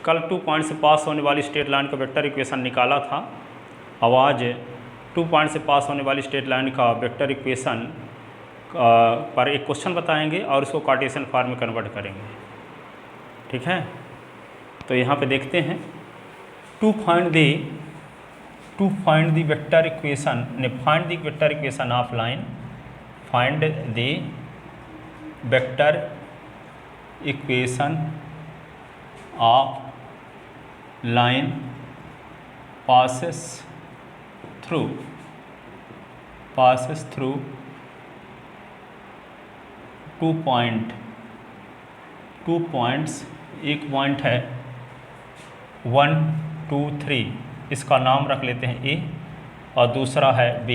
कल 2 पॉइंट से पास होने वाली स्ट्रेट लाइन का वेक्टर इक्वेशन निकाला था। अब आज 2 पॉइंट से पास होने वाली स्ट्रेट लाइन का वेक्टर इक्वेशन पर एक क्वेश्चन बताएंगे और उसको कार्टेशियन फॉर्म में कन्वर्ट करेंगे। ठीक है, तो यहाँ पे देखते हैं to find the vector equation of line, find the vector equation of line passes through 2 points, एक पॉइंट है 1 2 3, इसका नाम रख लेते हैं A और दूसरा है B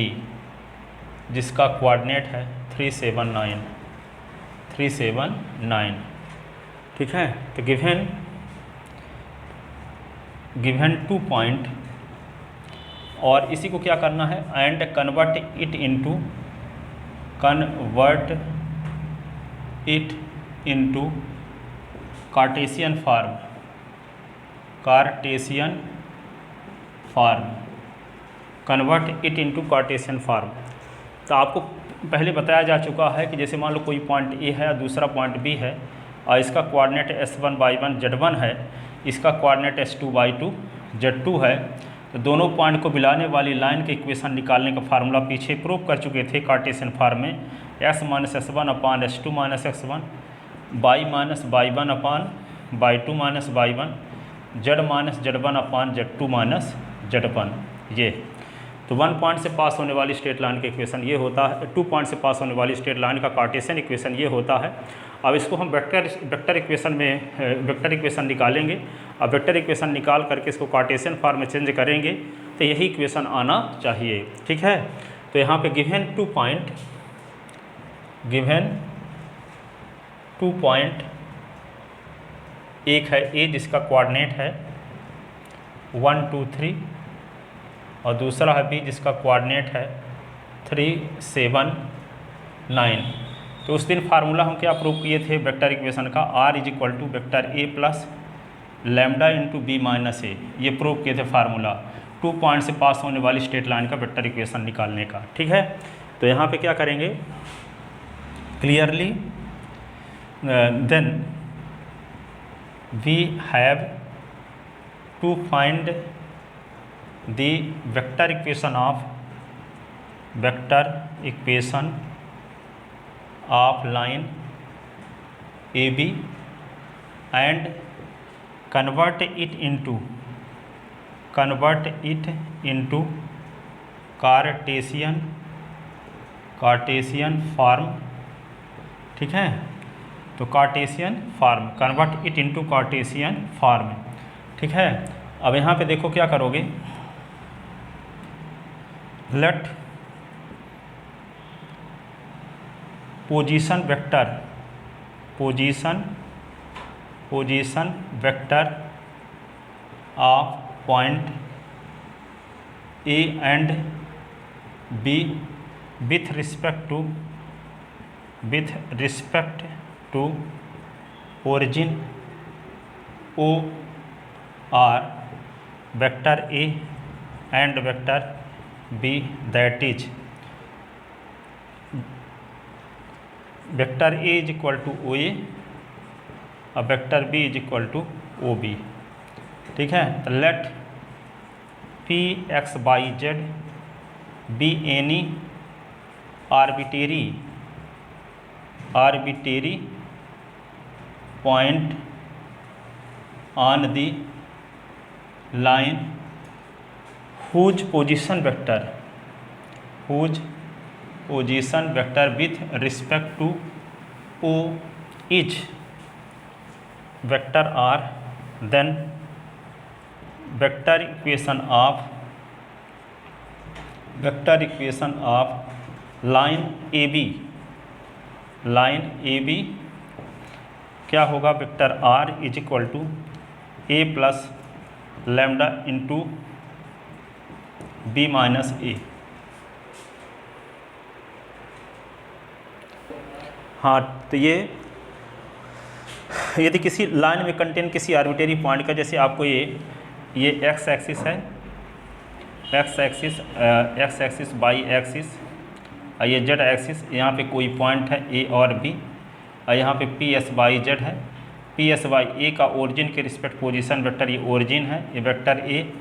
जिसका कोऑर्डिनेट है 3 7 9। ठीक है, तो गिवन 2 पॉइंट और इसी को क्या करना है and convert it into Cartesian form. Convert it into Cartesian form. तो आपको पहले बताया जा चुका है कि जैसे मान लो कोई पॉइंट A है और दूसरा पॉइंट B है और इसका कोऑर्डिनेट S1/1 Z1 है, इसका कोऑर्डिनेट S2/2 Z2 है। तो दोनों पॉइंट को मिलाने वाली लाइन के इक्वेशन निकालने का फार्मूला पीछे प्रूव कर चुके थे कार्टेशियन फॉर्म में। S - S1 अपान S2 - S1, y - y1 अपान y2 - y1, z - z1 अपान z2 - z1। ये तो 1 पॉइंट से पास होने वाली स्ट्रेट लाइन का इक्वेशन ये होता है, 2 पॉइंट से पास होने वाली स्ट्रेट लाइन का कार्टेशियन इक्वेशन ये होता है। अब इसको हम वेक्टर इक्वेशन निकालेंगे। अब वेक्टर इक्वेशन निकाल करके इसको कार्टेशियन फॉर्म में चेंज करेंगे तो यही इक्वेशन आना चाहिए। ठीक है, तो यहाँ पे गिवन 2 पॉइंट, एक है A जिसका कोऑर्डिनेट है 1 2 3 और दूसरा है B जिसका कोऑर्डिनेट है 3 7 9। तो उस दिन फार्मूला हम क्या प्रूव किए थे वेक्टर इक्वेशन का, R = vector A plus lambda into B minus A। ये प्रूव किए थे फार्मूला 2 पॉइंट से पास होने वाली स्ट्रेट लाइन का वेक्टर इक्वेशन निकालने का। ठीक है, तो यहाँ पे क्या करेंगे clearly then we have to find the vector equation of line AB and convert it into Cartesian form. ठीक है, तो Cartesian form, convert it into Cartesian form. ठीक है, अब यहाँ पे देखो क्या करोगे, let position vector of point A and B with respect to origin O are vector A and vector B, that is vector A is equal to OA और vector B is equal to OB। ठीक है, तो late Px by Z be any arbitrary point on the line whose position vector with respect to O is vector R, then vector equation of line AB क्या होगा, vector R = A plus lambda into B minus A। हाँ, तो ये यदि किसी line में contain किसी arbitrary point का, जैसे आपको ये एक्स एक्सिस है, एक्स एक्सिस वाई एक्सिस, ये जेड एक्सिस, यहाँ पे कोई पॉइंट है ए और बी, और यहाँ पे पी एस वाई जेड है। पी एस वाई ए का ओरिजिन के रिस्पेक्ट पोजीशन वेक्टर ये ओरिजिन है, ये वेक्टर ए,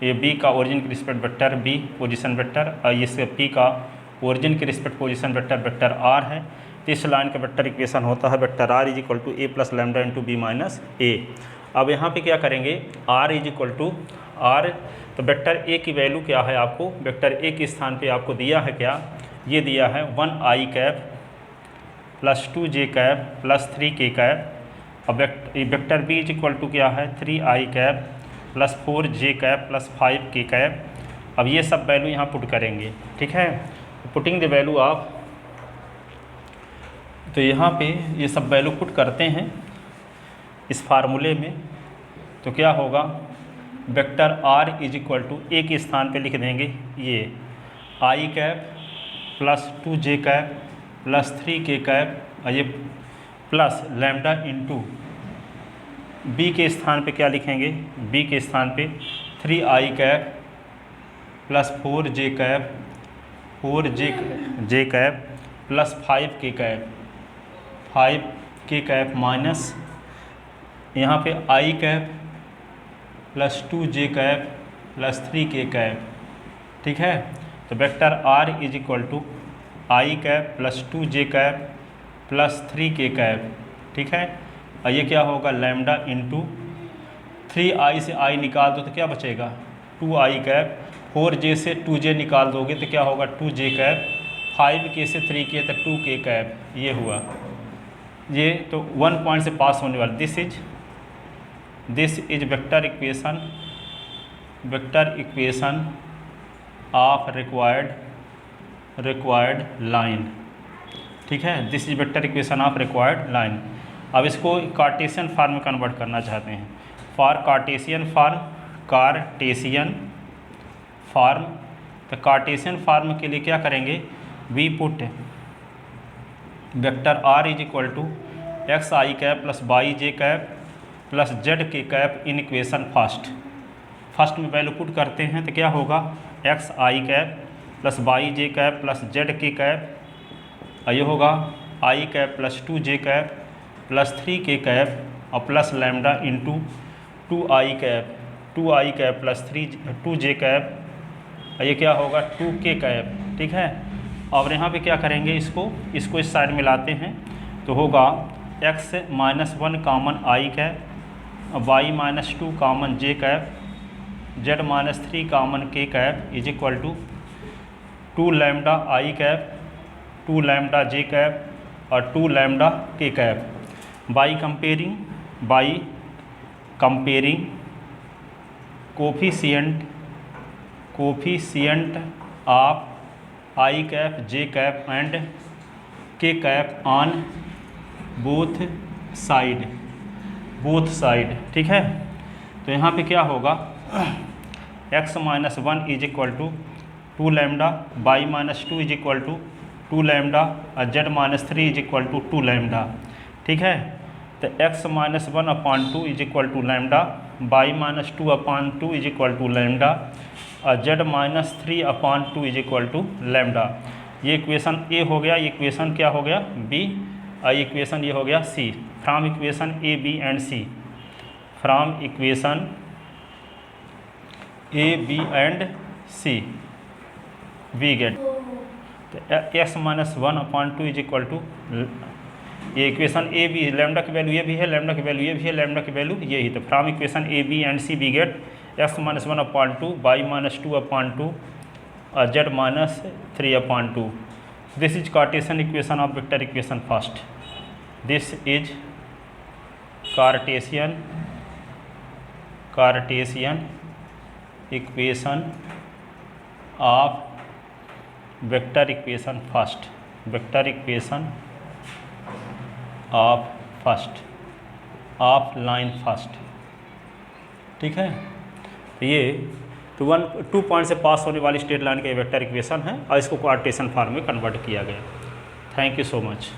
ये बी का ओरिजिन के respect vector B position vector, और इसके पी का ओरिजिन के respect position vector vector R है। तो इस लाइन का वेक्टर इक्वेशन होता है vector R is equal to A plus lambda into B minus A. अब यहाँ पे क्या करेंगे, R is equal to R, तो वेक्टर ए की वैल्यू क्या है आपको, वेक्टर ए के स्थान पे आपको दिया है क्या, ये दिया है 1 I cap plus 2 J cap plus 3 K cap. अब vector B is equal to क्या है 3 I cap plus 4 J cap plus 5 K cap. अब ये सब वैल्यू यहाँ पुट करेंगे, ठीक है, पुटिंग द वैल्यू ऑफ, तो यहाँ पे ये सब वैल्यू पुट करते हैं इस फार्मूले में, तो क्या होगा, vector R is equal to A के स्थान पे लिख देंगे ये I cap plus 2 J cap plus 3 K cap, और ये प्लस लैम्डा इंटू बी के स्थान पे क्या लिखेंगे, बी के स्थान पे 3 I cap plus 4 J cap, 4 J cap plus 5 K cap, 5 K cap minus यहाँ पे I cap plus 2 J cap plus 3 K cap, ठीक है। तो vector R is equal to I cap plus 2 J cap plus 3 K cap, ठीक है, और ये क्या होगा लैम्डा इंटू 3 आई से आई निकाल दो तो क्या बचेगा 2 आई कैप, 4 जे से 2 जे निकाल दोगे तो क्या होगा 2 जे कैप, 5 के से 3 के तो 2 के कैप, ये हुआ। ये तो 1 पॉइंट से पास होने वाला, this is vector equation of required line, ठीक है, this is vector equation of required line. अब इसको कार्टेशियन फॉर्म में कन्वर्ट करना चाहते हैं, फॉर कार्टेशियन फॉर्म, तो कार्टेशियन फॉर्म के लिए क्या करेंगे, we put vector R is equal to X I cap plus Y J cap plus Z K cap in equation first में वैल्यू पुट करते हैं तो क्या होगा X I cap plus Y J cap plus Z K cap, ये होगा आई cap plus 2 J cap plus 3 K cap और plus lambda into 2 आई cap plus 2 J cap, ये क्या होगा 2 के कैप, ठीक है। और यहाँ पे क्या करेंगे, इसको इस साइड में लाते हैं तो होगा x minus 1 common I cap, Y minus 2 common J cap, Z minus 3 common K cap is equal to 2 lambda I cap, 2 lambda J cap और 2 lambda K cap. By comparing coefficient of I cap J cap and K cap on both side, ठीक है। तो यहाँ पे क्या होगा x minus 1 is equal to 2 lambda, Y minus 2 is equal to 2 lambda और Z minus 3 is equal to 2 lambda, ठीक है। तो x minus 1 upon 2 is equal to lambda, Y minus 2 upon 2 is equal to lambda और Z minus 3 upon 2 is equal to lambda. ये equation A हो गया, ये equation क्या हो गया बी, और इक्वेशन ये हो गया C. From equation A B and C, from equation A B and C we get X minus 1 upon 2 is equal to, ये इक्वेशन ए बी, लैम्डा की वैल्यू ये भी है, लैम्डा की वैल्यू ये भी है, लैम्डा की वैल्यू ये ही। तो from equation A B and C we get X minus 1 upon 2, Y minus 2 upon 2 और Z minus 3 upon 2। This is Cartesian equation of vector equation first, this is Cartesian equation of vector equation first, vector equation of line first, ठीक है। तो ये तो 2 point से पास होने वाली straight line का वेक्टर इक्वेशन है और इसको कार्टेशियन फॉर्म में कन्वर्ट किया गया। Thank you so much.